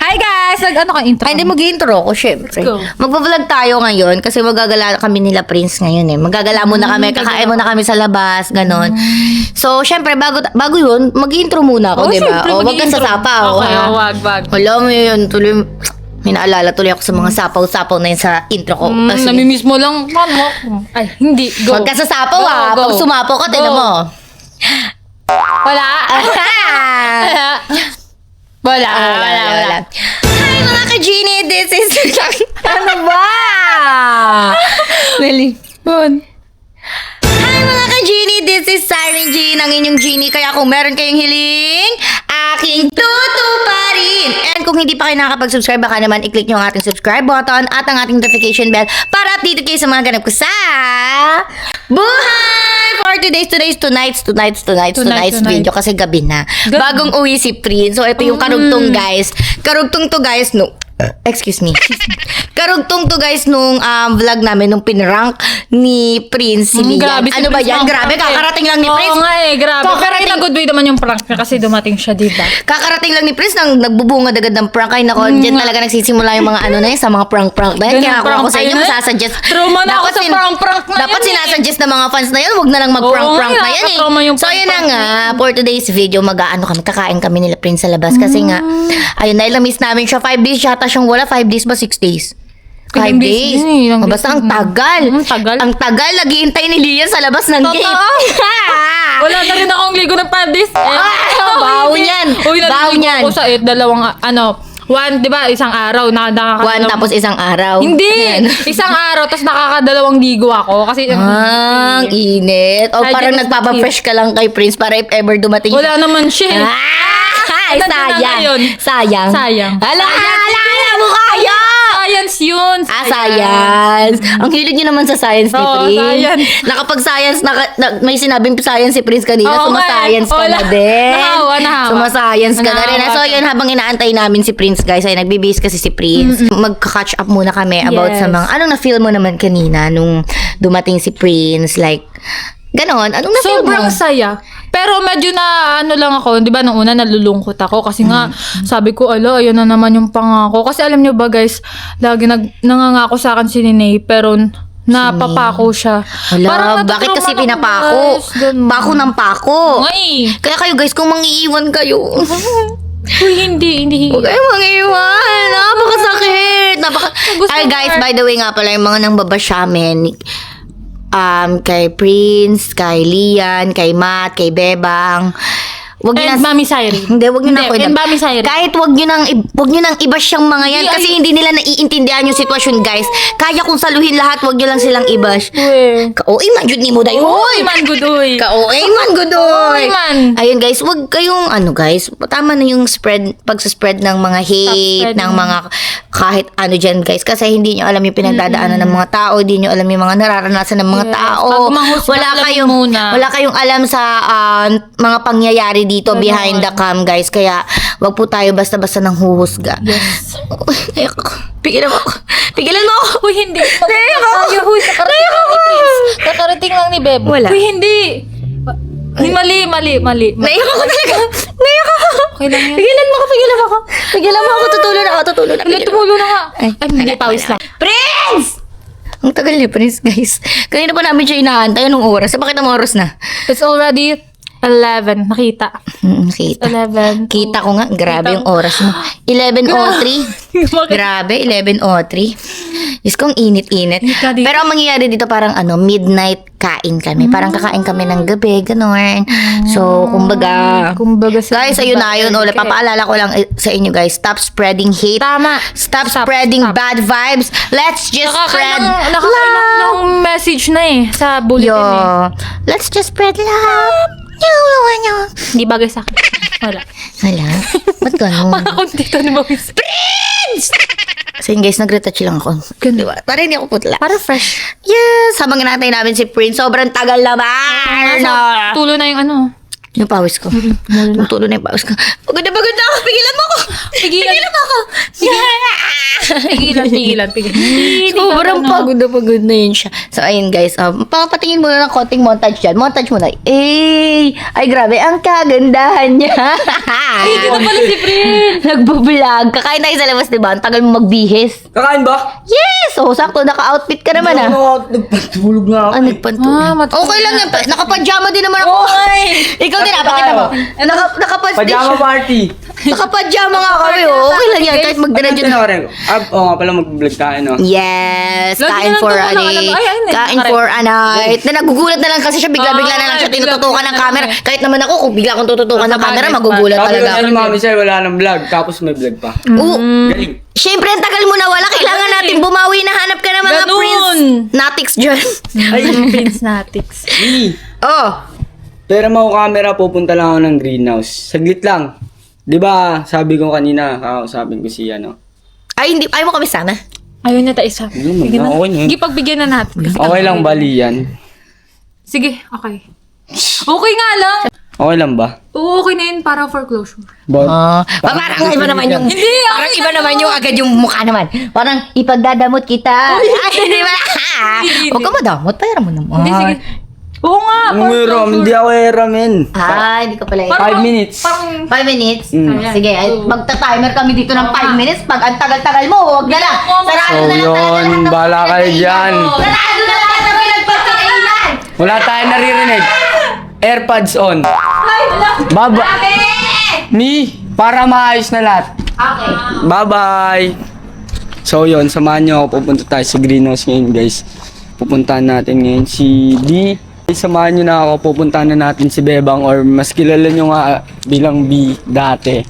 Hi guys! Nag-ano ka intro? Ay, hindi mag-intro ko, syempre. Go. Magbablog tayo ngayon kasi magagala kami nila Prince ngayon eh. Magagala muna kami, kakain muna kami sa labas, ganon. So, syempre, bago yun, mag-intro muna ako, di ba? O, wag kang sasapaw. Okay, wag. Wala mo yun, tuloy, may naalala tuloy ako sa mga sapaw-sapaw na yun sa intro ko. Kasi, Namimiss mo lang. Ano? Ay, hindi. Go. wag ka sasapaw Go. Pag sumapaw ka, tinan mo. Wala. Wala. Hi mga ka-Genie, this is... ano ba? Mali. Hi mga ka-Genie, this is Siren G ng inyong Genie. Kaya kung meron kayong hiling, aking tutuparin. And kung hindi pa kayo nakakapag-subscribe, baka naman i-click nyo ang ating subscribe button at ang ating notification bell para updated kayo sa mga ganap ko sa buhay! For tonight's video kasi gabi na. Bagong uwi si Prince. So ito yung karugtong guys. Karugtong to guys no. Excuse me. Karugtong to guys nung vlog namin nung pinrank ni Prince si Lian. Grabe si Ano ba Prince, yan? Grabe, prank eh. kakarating lang ni Prince. Oo nga eh, grabe. Pero in a good way naman yung prank niya kasi dumating siya, diba? Kakarating lang ni Prince nang nagbubungad agad ng prank. Ay nako, dyan talaga nagsisimula yung mga ano na yun sa mga prank na yun. Kaya ako sa inyo masasuggest. Trauma na ako sa prank na Dapat yun sinasuggest ng mga fans na yun, wag na lang mag-prank na yan eh. So yun na nga, for today's video, mag-aano kami, kakain kami nila Prince sa labas. Kasi nga, ayun, dahil na-miss namin siya. 5 days yata siyang wala. 5 days ba? 6 days? 5 days. Basta ang tagal. Ang tagal. Naghihintay ni Lian sa labas ng gate. Wala na rin akong ligo ng 5 days. Bawo niyan. Bawo niyan. Ako sa dalawang, one, di ba, isang araw, One tapos isang araw. Hindi! Isang araw, tapos nakakadalawang ligo ako. Kasi, ang init. O parang nagpapafresh ka lang kay Prince para if ever dumating. wala naman siya. Ay, sayang. Sayang. Hala mo kaya! Science yun. Science. Ang hilig niyo naman sa science ni Oo, Prince. science. Nakapag-science, may sinabing science si Prince kanina. Oo, Sumascience ka na din. Nahawa. Sumascience ka na rin. Nahawa. So, yun, habang inaantay namin si Prince, guys, ay nagbibihis kasi si Prince. Magka-catch up muna kami about sa mga, anong na-feel mo naman kanina nung dumating si Prince? Like, ganon. Anong na-feel mo? Sobrang saya. Pero medyo na lang ako, 'di ba, nung una nalulungkot ako kasi nga sabi ko, ayun na naman yung pangako. Kasi alam niyo ba guys, lagi nangangako sa akin si Ninay pero napapako siya. Hala, bakit kasi pinapako? Pako ng pako. Ay. Kaya kayo guys, kung mangiiwan kayo. Uy, hindi. Huwag kayo mangiiwan. Napakasakit. Ay guys, by the way nga pala, yung mga nang babash amin, kay Prince, kay Lian, kay Matt, kay Bebang. Wag niyo And Mami Siren. Hindi, wag niyo na ako. And Mami Siren. Kahit wag niyo nang i-bash yung mga yan kasi hindi nila naiintindihan yung sitwasyon, guys. Kaya kung saluhin lahat, wag niyo lang silang i-bash. Ka-oy man jud nimo dayon. Uy, man gudoy. Ka-oy man gudoy. Uy, man. Ayun guys, wag kayong guys, tama na yung pag-spread ng mga hate, ng mga kahit ano dyan guys, kasi hindi nyo alam yung pinagdadaanan ng mga tao, hindi nyo alam yung mga nararanasan ng mga tao. Wala kayong alam sa mga pangyayari dito behind the cam guys, kaya wag po tayo basta-basta nang huhusga. Yes. Pigilan mo ako. Uy, hindi. Naiyak ako. Kakarating lang ni Beb. Wala. Uy, hindi. Mali. Naiyak ako talaga. Naiyak ako. Okay lang yan. Pigilan mo ako. Tutulog na ako. Tumulo na nga. Ay, hindi, pawis lang. Prince! Ang tagal ni Prince, guys. Kanina pa namin siya inaantay. Anong oras? Bakit ang oras na? It's already 11. Nakita. Kita. 11. Kita ko nga. Grabe yung oras mo. 11:03. Grabe, 11:03. Diyos ko, ang init-init. Pero ang mangyayari dito parang midnight kain kami. Parang kakain kami ng gabi, gano'n. So, kumbaga guys, ayun na yun. Ulit, papaalala ko lang sa inyo guys, stop spreading hate. Tama. Stop spreading bad vibes. Let's just spread love. Ng message na sa bulletin Let's just spread love. Hindi bagay sa akin. Wala. Ba't ganun? Parang dito ni Mawis. Prince! So yun guys, nag-retouch lang ako. Diba? Para hindi ako putla. Para fresh. Yes! Habang inaantay namin si Prince, sobrang tagal naman. Tulo na yung Yung pawis ko. Tumutulo na yung pawis ko. Pagod na ako. Pigilan mo ako. Pigilan mo ako. Pigilan. Sobrang pagod na yun siya. So, ayun guys. Papatingin muna ng konting montage dyan. Montage muna. Ay, grabe. Ang kagandahan niya. Dito pala si Prince. Nagbablog. Kakain tayo sa labas, diba? Ang tagal mo magbihis. Kakain ba? Yes! So, sakto. Naka-outfit ka naman, Nagpatulog na ako. Nagpanto. Okay lang yan. Naka-pajama din naman ako. Ikaw din, pakita mo. Pajama party. Naka-pajama nga kami, oh. Okay lang yan. Kahit magdiretso na. Oo nga pala, mag-vlog tayo, no? Yes! Lagi Kain na lang for tutunan a ka day. lang. Ay, Kain for a night. Na nagugulat na lang kasi siya. Bigla-bigla na lang siya tinututukan ng camera. Kahit naman ako, kung bigla akong tututukan ng camera, magugulat Sabi ko talaga sa ako. ni Mami Sir, wala nang vlog. Tapos may vlog pa. Oo. Galing. Siyempre, ang tagal mo na wala. Kailangan natin bumawi na hanap ka ng mga Ganun. Prince Natics dyan. Ay, Prince Natix. Oh. pero mau camera, pupunta lang ako ng greenhouse. Saglit lang. Di ba, sabi ko kanina, kakausapin ko siya, no? Ay, hindi. Ayaw mo kami sana. Ayun na tayo isa. Hindi Sige naman, na. okay na yun. Sige, pagbigyan na natin. Okay lang bali yan. Sige, okay. Okay nga lang. Okay lang ba? Oo, okay na yun para for closure. Parang iba naman yung... Hindi, Parang iba naman yung agad yung mukha naman. Parang ipagdadamot kita. Ay, di ba? Huwag ka madamot. Payaran mo naman. Hindi, sige. Oo nga, for Umiram, closure. hindi ako eramin. Hindi ko pala. Parang- 5 minutes. Parang 5 minutes? Mm. Sige, ay, magta-timer kami dito ng 5 minutes. Pag ang tagal-tagal mo, huwag na lang. Sarado So na lang talaga yun, lahat ng bahala kayo dyan. Sarado na lahat ng pinagpapakailan. Wala tayong naririnig. AirPods on. Ay, wala. Baba. Ni, para maayos na lahat. Okay. Bye-bye! So yun, samahan nyo ako. Pupunta tayo sa greenhouse ngayon, guys. Pupuntahan natin ngayon si B. Samahan nyo na ako. Pupuntahan na natin si Bebang, or mas kilala nyo nga bilang B dati.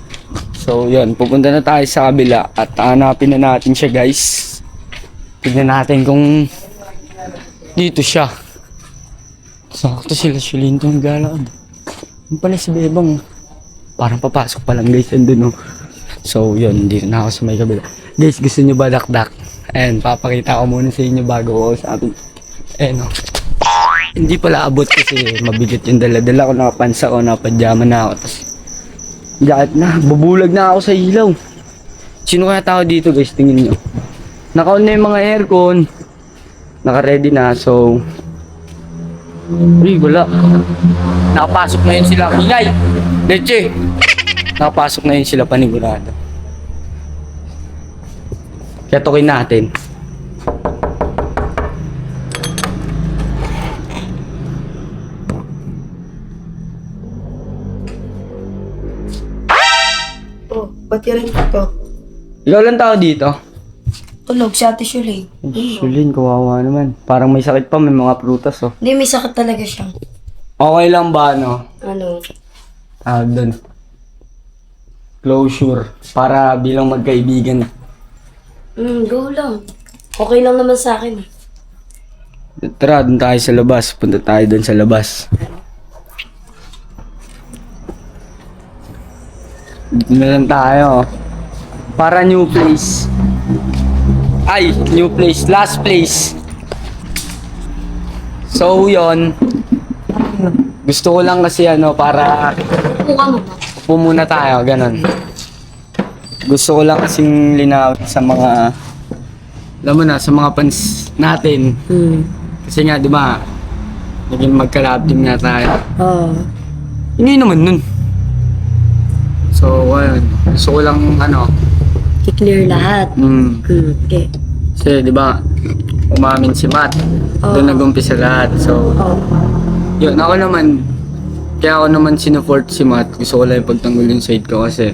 So yun, pupunta na tayo sa kabila at hanapin na natin siya, guys. Tignan natin kung dito siya. Sakto sila Shulinto ng galaan. Yung pala si Bebang. Parang papasok pa lang, guys, andun, no. So yun, dito na ako sa may kabila. Guys, gusto nyo ba dakdak? And papakita ko muna sa inyo bago ko sa atin. No. Hindi pala abot kasi mabigat yung dala-dala ko, nakapansa ko, nakapajama na ako. Tapos jacket na, bubulag na ako sa ilaw. Sino kaya tao dito, guys? Tingin nyo. Naka-on na yung mga aircon. Naka-ready na, so uy, wala. Nakapasok na yun sila. Ingay! Leche! Nakapasok na yun sila panigurado. Kaya tukin natin. Oh, ba't yan ito? Ikaw lang tao dito. Tulog si Ate Shulay. Sulin, kawawa naman. Parang may sakit pa, may mga prutas, oh. Hindi, may sakit talaga siya. Okay lang ba, no? Ano? Doon. Closure. Para bilang magkaibigan. Go lang. Okay lang naman sa akin eh. Tara, doon tayo sa labas. Punta tayo doon sa labas. Dito na lang tayo. Para new place. Ay, new place. Last place. So, yon. Gusto ko lang kasi para Mukha mo ba? upo muna tayo, ganon. Gusto ko lang kasing linawin sa mga, alam mo na, sa mga fans natin. Kasi nga, di ba, naging magka-lab team nga tayo. Oo. Hindi naman nun. So, ayun. Gusto ko lang, I-clear lahat. Okay. kasi, di ba, umamin si Matt. Doon nag-umpisa lahat. So, yun, ako naman, kaya ako naman sinuport si Matt. Gusto ko lang ipagtanggol yung side ko kasi,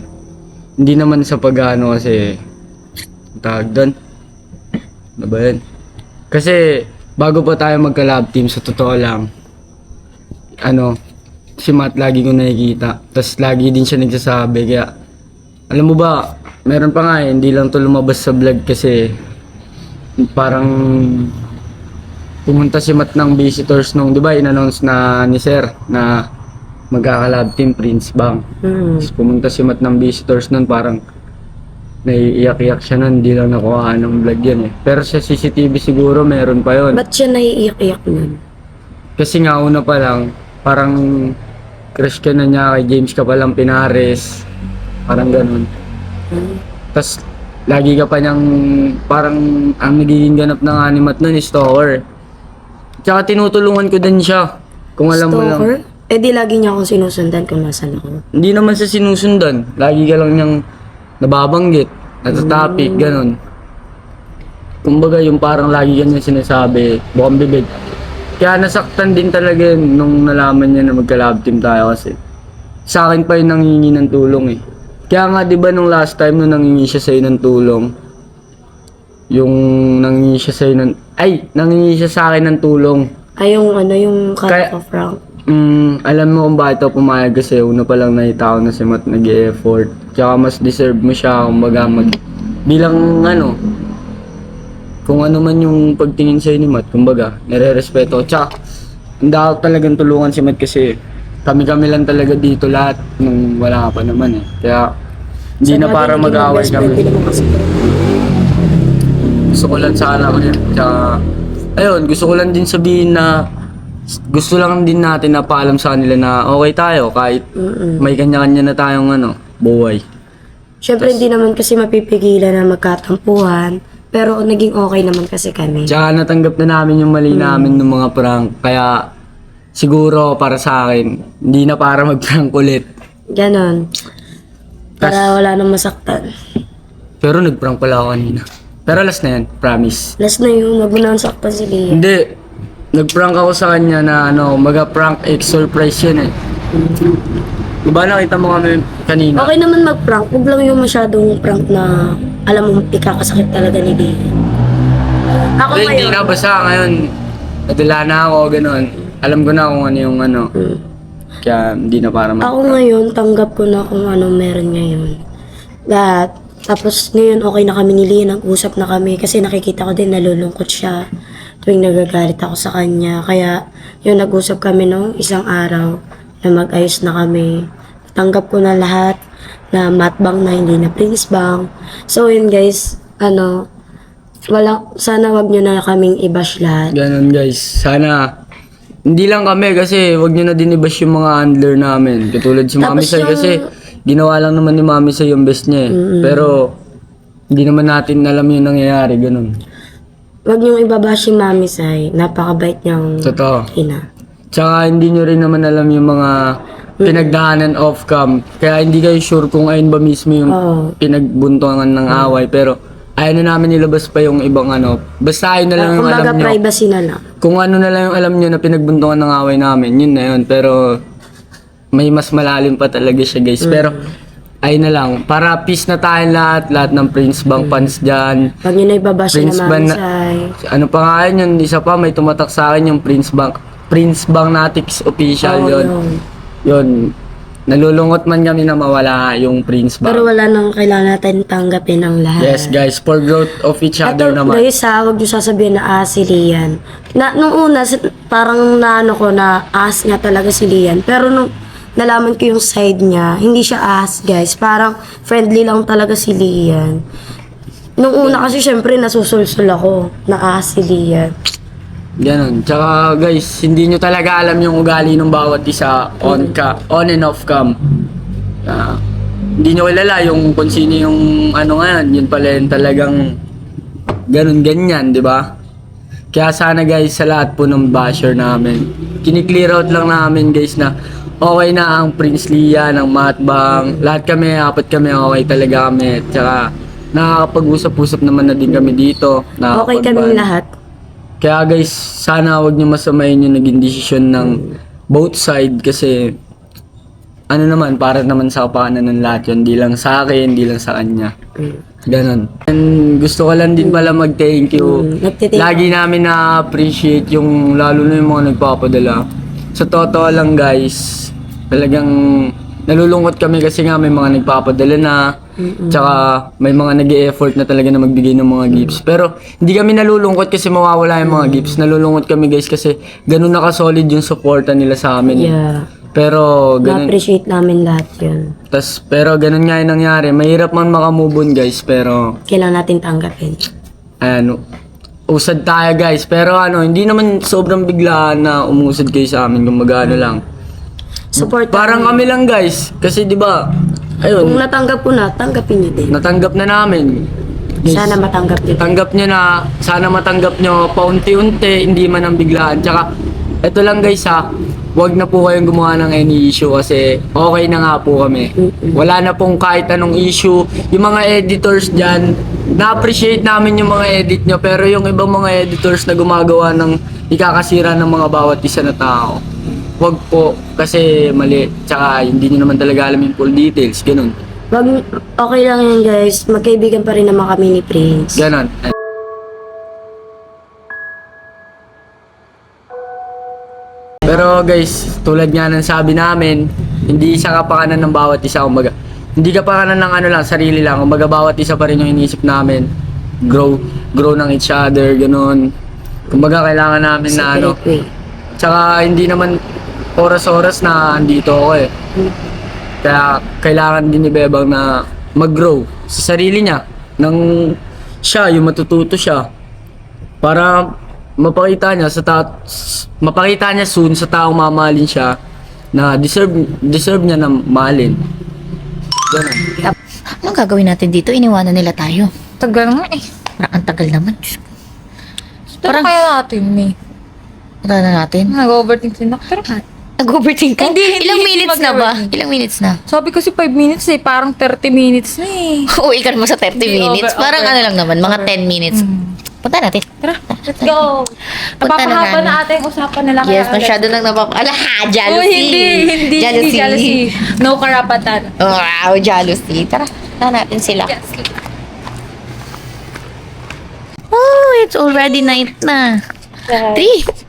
hindi naman sa pag-ano kasi, ang tawag doon. Ano ba yun? Kasi, bago pa tayo magka-lab team, sa totoo lang, si Matt lagi ko nakikita. Tapos lagi din siya nagsasabi. Kaya, alam mo ba, meron pa nga hindi lang to lumabas sa vlog kasi parang pumunta si Matt ng visitors nung, di ba, in-announce na ni Sir na magkaka-lab team Prince Bang. Tapos pumunta si Matt ng visitors nun, parang naiiyak-iyak siya nun, hindi lang nakuhaan ng vlog yan eh. Pero sa CCTV siguro meron pa yon. Ba't siya naiiyak-iyak nun? Kasi nga una pa lang, parang crush ka na niya, kay James ka palang pinares. Parang ganun. Tapos, lagi ka pa niyang, parang ang nagiging ganap ng animat nun is stalker. Tsaka tinutulungan ko din siya. Kung alam mo lang. Stalker? Eh di lagi niya akong sinusundan kung nasan ako. Hindi naman sa sinusundan. Lagi ka lang niyang nababanggit, natatopic, ganun. Kumbaga yung parang lagi ka niya sinasabi, bukang bibig. Kaya nasaktan din talaga yun nung nalaman niya na magka-love team tayo kasi. Sa akin pa yung nangingi ng tulong eh. Kaya nga 'di ba nung last time nung nangingi siya sa'yo ng tulong, yung nangingi siya sa'yo ng, nangingi siya sa akin ng tulong. Ay, yung ano, yung Kaya- cut of rank. Alam mo kung bakit ako pumayag kasi una pa lang nakita ko na si Matt nag-e-effort. Tsaka mas deserve mo siya kumbaga bilang ano, kung ano man yung pagtingin sa'yo ni Matt, kumbaga, nire-respeto ko. Tsaka, hindi ako talagang tulungan si Matt kasi kami-kami lang talaga dito lahat nung wala ka pa naman eh. Kaya, hindi na para mag-away kami. Gusto ko lang sana ko yun. Tsaka, ayun, gusto ko lang din sabihin na gusto lang din natin na paalam sa kanila na okay tayo kahit may kanya-kanya na tayong buhay. Siyempre, hindi naman kasi mapipigilan na magkatampuhan. Pero naging okay naman kasi kami. Tsaka natanggap na namin yung mali namin ng mga prank. Kaya siguro para sa akin, hindi na para mag-prank ulit. Ganon. Para wala nang masaktan. Pero nag-prank pala ako kanina. Pero last na yan, promise. Last na yung wag mo na saktan si Lia. Hindi, nag-prank ako sa kanya na maga-prank surprise yun eh. Diba nakita mo kami kanina? Okay naman mag-prank. Huwag lang yung masyadong prank na alam mo ikakasakit talaga ni Lia. Ako Hindi, hindi ngayon. na basta ngayon. Nadala na ako, ganun. Alam ko na kung ano yung Kaya hindi na para Ako ngayon, tanggap ko na kung ano meron ngayon. Tapos ngayon okay na kami ni Lia, nag-usap na kami kasi nakikita ko din nalulungkot siya tuwing nagagalit ako sa kanya. Kaya yun, nag-usap kami nung isang araw na mag-ayos na kami. Tanggap ko na lahat na matbang na hindi na prince bang. So yun guys, sana wag nyo na kaming i-bash lahat. Ganun guys, sana hindi lang kami kasi wag nyo na din i-bash yung mga handler namin. Katulad si Mami Tapos Sai yung- kasi ginawa lang naman ni Mami Sai yung best niya eh. Pero hindi naman natin alam yung nangyayari, ganun. Wag nyo ibabash si Mami Sai, napakabait niyang Totoo. ina. Tsaka hindi nyo rin naman alam yung mga pinagdaanan off-cam. Kaya hindi kayo sure kung ayun ba mismo yung Oo. pinagbuntungan ng away. Pero ayaw na namin nilabas pa yung ibang Basta ayun na lang yung Kumbaga alam nyo. privacy na lang. Kung ano na lang yung alam nyo na pinagbuntungan ng away namin, yun na yun. Pero may mas malalim pa talaga siya guys. Pero ayun na lang. Para peace na tayong lahat ng Prince Bang fans dyan. Wag nyo na ibabash na Prince Mami Ban Sai. Ano pa nga yun, isa pa may tumatak sa akin yung Prince Bang Natix official Oo, yun. yun. Yun. Nalulungkot man kami na mawala yung Prince Bang. Pero wala nang kailangan natin tanggapin ang lahat. Yes guys, for growth of each other Ito, naman. guys huwag nyo sasabihin na si Lian. Nung una, parang ko na nga talaga si Lian. Pero nung nalaman ko yung side niya, hindi siya guys. Parang friendly lang talaga si Lian. Nung una kasi syempre nasusulsul ako na si Lian. Ganon. Tsaka guys, hindi nyo talaga alam yung ugali ng bawat isa on and off cam. Hindi nyo kilala yung kung sino yung ngayon. Yun pala yung talagang ganon ganyan, di ba? Kaya sana guys, sa lahat po ng basher namin, kiniklear out lang namin guys na okay na ang Prince Lia, ng Matbang. Lahat kami, apat kami, okay talaga kami. Tsaka nakakapag-usap-usap naman na din kami dito. Okay kaming lahat. Kaya guys, sana wag niyo masamayin yung naging desisyon ng both side kasi naman, para naman sa kapakanan ng lahat yun. Di lang sa akin, di lang sa kanya. Ganon. And gusto ko lang din pala mag-thank you. Nagtithank Lagi namin na-appreciate yung lalo na yung mga nagpapadala. Sa totoo lang guys, talagang nalulungkot kami kasi nga may mga nagpapadala na. Tsaka may mga nag-e-effort na talaga na magbigay ng mga gifts. Pero hindi kami nalulungkot kasi mawawala yung mga gifts. Nalulungkot kami guys kasi ganun naka-solid yung supporta nila sa amin. Yeah. Pero ganun. Na-appreciate namin lahat yun. Pero ganun nga yung nangyari. Mahirap man makamove on guys, pero Kailangan natin tanggapin. usad tayo guys. Pero hindi naman sobrang biglaan na umusad kayo sa amin. Kung lang. Support Parang kami lang guys. Kasi di ba, Kung ayun, natanggap ko na, tanggapin niyo din. natanggap na namin. Sana matanggap niyo. Tanggap nyo na, sana matanggap nyo paunti-unti, hindi man ang biglaan. Tsaka, eto lang guys ha, wag na po kayong gumawa ng any issue kasi okay na nga po kami. Wala na pong kahit anong issue. Yung mga editors dyan, na-appreciate namin yung mga edit nyo, pero yung ibang mga editors na gumagawa ng ikakasira ng mga bawat isa na tao, wag po kasi mali. Tsaka hindi nyo naman talaga alam yung full details, ganun. Okay lang yan guys, magkaibigan pa rin naman kami ni Prince. Ganon. Pero guys, tulad nga ng sabi namin, hindi sa kapakanan ng bawat isa, kumbaga. Hindi kapakanan ng ano lang, sarili lang. Kumbaga bawat isa pa rin yung iniisip namin. Grow ng each other, ganun. Kumbaga kailangan namin na ano. Separate way. Tsaka hindi naman oras-oras na andito ako eh. Kaya kailangan din ni Bebang na mag-grow sa sarili niya. Nang siya, yung matututo siya. Para mapakita niya mapakita niya soon sa taong mamahalin siya na deserve niya na mahalin. Ganun. Anong gagawin natin dito? Iniwanan nila tayo. Tagal nga eh. Parang ang tagal naman. Diyos ko. Pero Parang- kaya natin eh. Wala na natin. Nag-overthink din ako. Pero Nag-overthink ka? Hindi, Ilang hindi minutes na ba? mag-overthink. Ilang minutes na? sabi ko si 5 minutes eh. Parang 30 minutes na eh. Uwi ka naman sa 30 Hindi, minutes. over. Parang ano lang naman, mga 10 minutes. Punta natin. Tara, let's go. Punta na Napapahaba namin. na ate yung usapan nila. Yes, masyado nang Ala, jealousy. Oh, hindi jealousy. No karapatan. Wow, jealousy. Tara, natin sila. Yes. Oh, it's already night na. 3.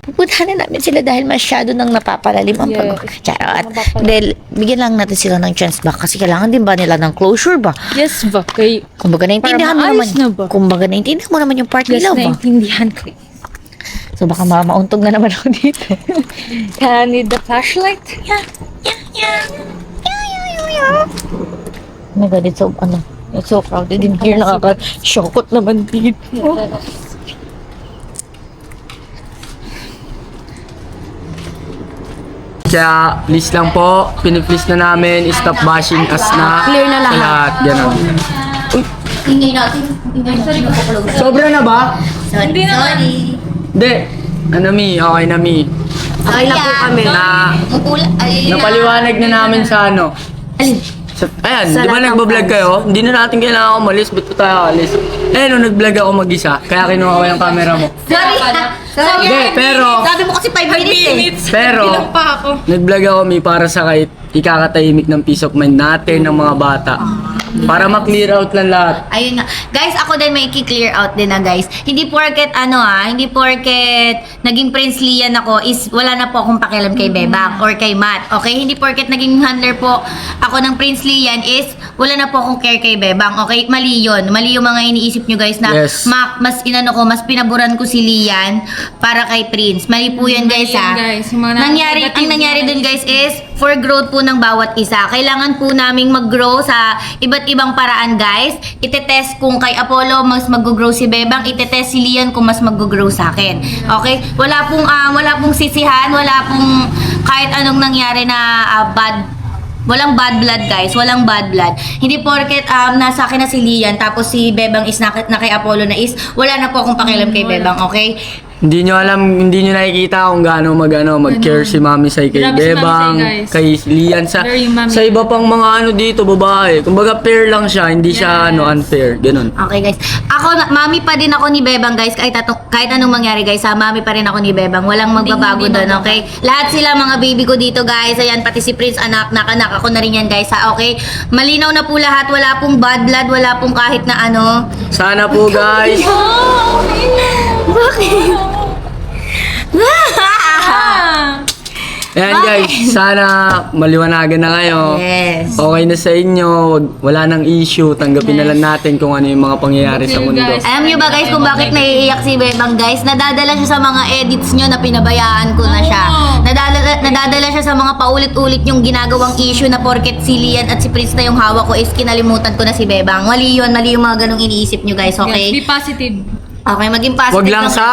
Pupuntahan na namin sila dahil masyado nang napapalalim ang Charot. Napapalalim. Dahil bigyan lang natin sila ng chance ba? Kasi kailangan din ba nila ng closure ba? Yes ba? Kay Kumbaga naintindihan mo Para naman. maayos na ba? Kumbaga naintindihan mo naman yung part yes, nila ba? naintindihan ko. So baka mauntog na naman ako dito. Can I need the flashlight? Oh my God, it's so crowded in here. Nakaka-shokot naman dito. Kaya please lang po, piniplease na namin, stop bashing us na. Clear na lahat. Sa lahat, ganun. Ingay natin. Sobra na ba? Sorry. Hindi. Ano mi, okay na mi. Okay na po kami. Napaliwanag na namin sa ano. Ayan, Sa di ba lahat ng nagbablog fans. kayo? Hindi na natin kailangan umalis, ba't pa tayo alis? Eh, nung nag-vlog ako mag-isa, kaya kinuha ko yung camera mo. Sorry. Hindi, pero, Sabi mo kasi 5 minutes eh. pero, nag-vlog ako mi para sa kahit ikakatahimik ng peace of mind natin ng mga bata. Para ma-clear out lang lahat. Ayun nga. Guys, ako din may clear out din na guys. Hindi porket hindi porket naging Prince Lian ako is wala na po akong pakialam kay Bebang or kay Matt. Okay? Hindi porket naging handler po ako ng Prince Lian is wala na po akong care kay Bebang. Okay? Mali yun. Mali yung mga iniisip nyo guys na Yes. mas pinaburan ko si Lian para kay Prince. Mali po yun guys Mali ha. yan, guys. Yung mga Ang nangyari dun guys is for growth po ng bawat isa. Kailangan po naming mag-grow sa iba't ibang paraan guys. Itetest kung kay Apollo mas mag-grow si Bebang, itetest si Lian kung mas mag-grow sa akin. Okay? Wala pong sisihan, wala pong kahit anong nangyari na walang bad blood guys, walang bad blood. Hindi porket nasa akin na si Lian tapos si Bebang is na kay Apollo na is wala na po akong pakialam kay Bebang, okay? Hindi nyo alam, hindi nyo nakikita kung gaano mag-care si Mami Sai kay Grabe si Mami Bebang, Sai, guys. kay Lian, Very Mami. sa iba pang mga dito, babae. Kumbaga fair lang siya, hindi siya unfair, ganun. Okay guys. Mami pa din ako ni Bebang guys. Kahit anong mangyari guys, mami pa rin ako ni Bebang. Walang magbabago Hindi doon, okay? Lahat sila mga baby ko dito guys. Ayan, pati si Prince, anak, ako na rin yan guys, ha? Okay? Malinaw na po lahat. Wala pong bad blood, wala pong kahit na ano. Sana po guys, ayan guys, sana maliwanagan na kayo. Yes. Okay na sa inyo, wala nang issue, tanggapin na lang natin kung ano yung mga pangyayari sa mundo. guys. Alam nyo ba guys kung bakit naiiyak si Bebang guys? Nadadala siya sa mga edits nyo na pinabayaan ko na siya. Nadadala siya sa mga paulit-ulit yung ginagawang issue na porket si Lian at si Prince na yung hawak ko is kinalimutan ko na si Bebang. Mali yun, mali yung mga ganong iniisip nyo guys, Yes, okay? be positive. Okay, maging positive. Wag lang sa,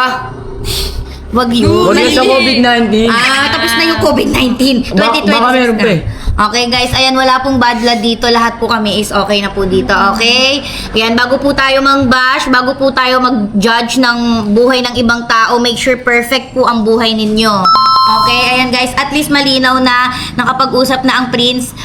Wag yun. wag lang sa COVID-19. Tapos na yung COVID-19. 2020 Baka meron pa eh. Okay guys, ayan, wala pong bad blood dito. Lahat po kami is okay na po dito, okay? Ayan, bago po tayo mang-bash, bago po tayo mag-judge ng buhay ng ibang tao, make sure perfect po ang buhay ninyo. Okay, ayan guys, at least malinaw na nakapag-usap na ang Prince,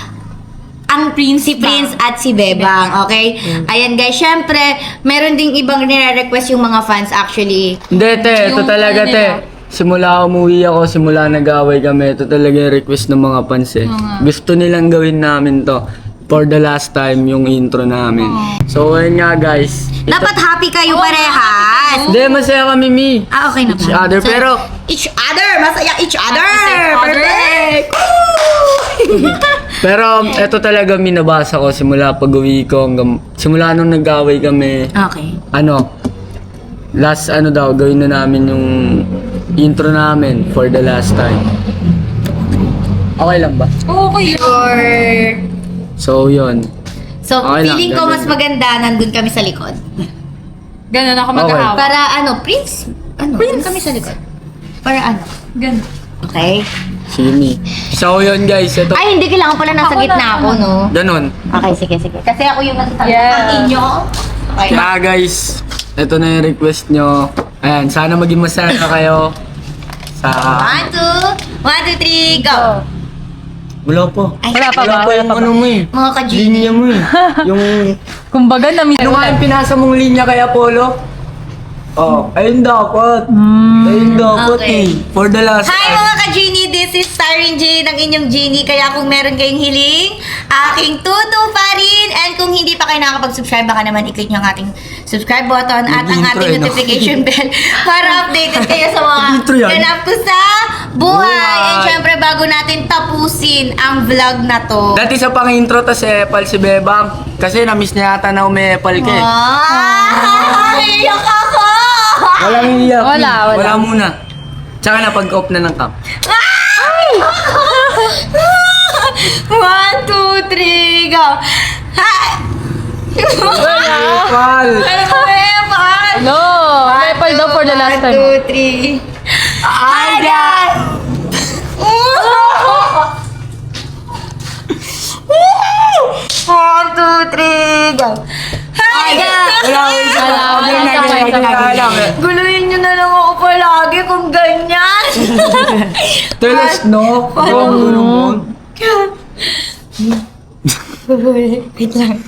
si Prince at si Bebang, okay? Ayan guys, syempre, meron ding ibang nire-request yung mga fans actually. Hindi, te. Ito Yung talaga, ano te. nila. Simula umuwi ako, simula nag-away kami, ito talaga yung request ng mga fans eh. Gusto nilang gawin namin to for the last time yung intro namin. So, ayun nga guys. Dapat happy kayo parehas. Hindi, masaya kami, Mi. Ah, okay na ba? Each other, So, pero... each other! Masaya each other! Each other. Perfect! Pero, ito talaga minabasa ko simula pag-uwi ko, simula nung nag-away kami, Okay. last gawin na namin yung intro namin for the last time. Okay lang ba? Okay. So, yun. So, Okay lang, feeling ko ganun. mas maganda nandun kami sa likod. Ganun ako Okay. mag-ahawak. Para Prince, Prince kami sa likod. Para Ganun. Okay. Sige, Mi. So, yun guys. Ito. Ay, hindi kailangan pala nasa Ako gitna na. ako, no? Ganon. Okay, sige. Kasi ako yung nasa Yeah. ang inyo. Okay. Kaya guys, ito na yung request nyo. Ayan, sana maging masaya na kayo. Sa... 1, 2, 3, go! Wala pa. Ay, Wala pa ba? Wala pa yung ano mo eh. Mga ka-Genie. Linya mo eh. Yung... Kumbaga, na-miss Ano nga yung pinasa mong linya kay Apollo? Oh, ayun dapat. Ayun dapat Okay. eh. For the last Hi time. mga ka-Genie! This is Siren J ng inyong Genie. Kaya kung meron kayong hiling, aking tutu pa rin. And kung hindi pa kayo nakakapag-subscribe, baka naman i-click nyo ang ating subscribe button at ang Nag-intro ating eh, no? notification bell para updated kayo sa mga Nag-intro yan? ganap ko sa buhay. Buhay. And syempre, bago natin tapusin ang vlog na to. Dati sa pang-intro tas epal si Bebang. Kasi na-miss niya yata na umepal ka eh. Iyak ako! Walang iyak. Wala, Mi. wala. Wala muna. Tsaka na pag-off na ng cam. 1, 2, 3, go! Hi! Epal! Ano mo, Epal? No! Maple daw for the last time. 1, 2, 3. Hi, guys! 1, 2, 3, go! Hi, guys! Wala ko isa. Wala, Okay na, wala, ganyan, wala. ganyan lang eh. Guluhin nyo na lang ako palagi kung ganyan. Teles, no? Yung gulo mo. Wait lang.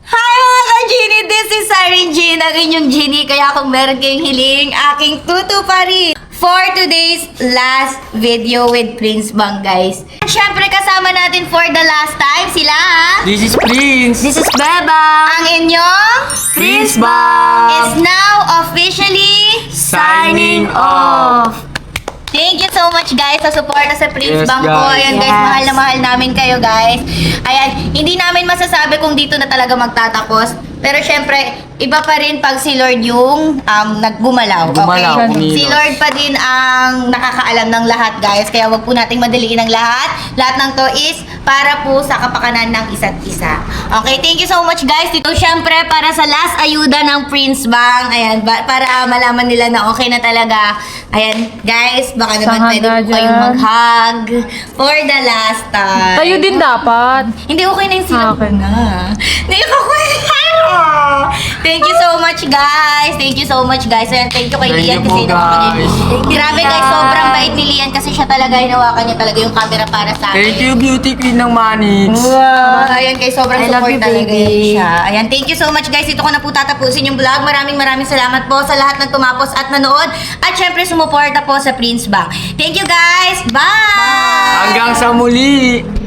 Hi mga ka-Genie! This is Siren J ng inyong Genie. Kaya kung meron kayong hiling, aking tutu pa rin for today's last video with Prince Bang, guys. At syempre kasama natin for the last time sila. This is Prince. This is Bebang. Ang inyong Prince Bang. is now officially Signing off. Thank you so much guys sa suporta sa Prince Yes, Bang ko. guys. Ayan guys, mahal na mahal namin kayo guys. Ayan, hindi namin masasabi kung dito na talaga magtatapos. Pero syempre, iba pa rin pag si Lord yung naggumalaw. Gumalaw, Okay? kumilos. Si Lord pa din ang nakakaalam ng lahat guys. Kaya wag po nating madaliin ang lahat. Lahat ng to is para po sa kapakanan ng isa't isa. Okay, thank you so much guys. Dito syempre para sa last ayuda ng Prince Bang. Ayan, para malaman nila na okay na talaga. Ayan, guys, baka naman Sahag pwede na po kayong dyan. mag-hug for the last time. Tayo din dapat. Hindi, okay na yung sila Okay. na. Naiyak ako. Thank you so much, guys. Thank you so much, guys. Ayan, thank you kay Thank Lian you kasi po, guys. Grabe, guys. Sobrang bait ni Lian kasi siya talaga hinawakan niya talaga yung camera para sa Thank akin. you, beauty queen ng Manix. Ayan, guys. Sobrang I love support you, talaga baby. siya. Ayan, thank you so much, guys. Ito ko na po tatapusin yung vlog. Maraming salamat po sa lahat ng tumapos at nanood. At syempre, sumuporta po sa Prince Bang. Thank you, guys. Bye! Hanggang sa muli.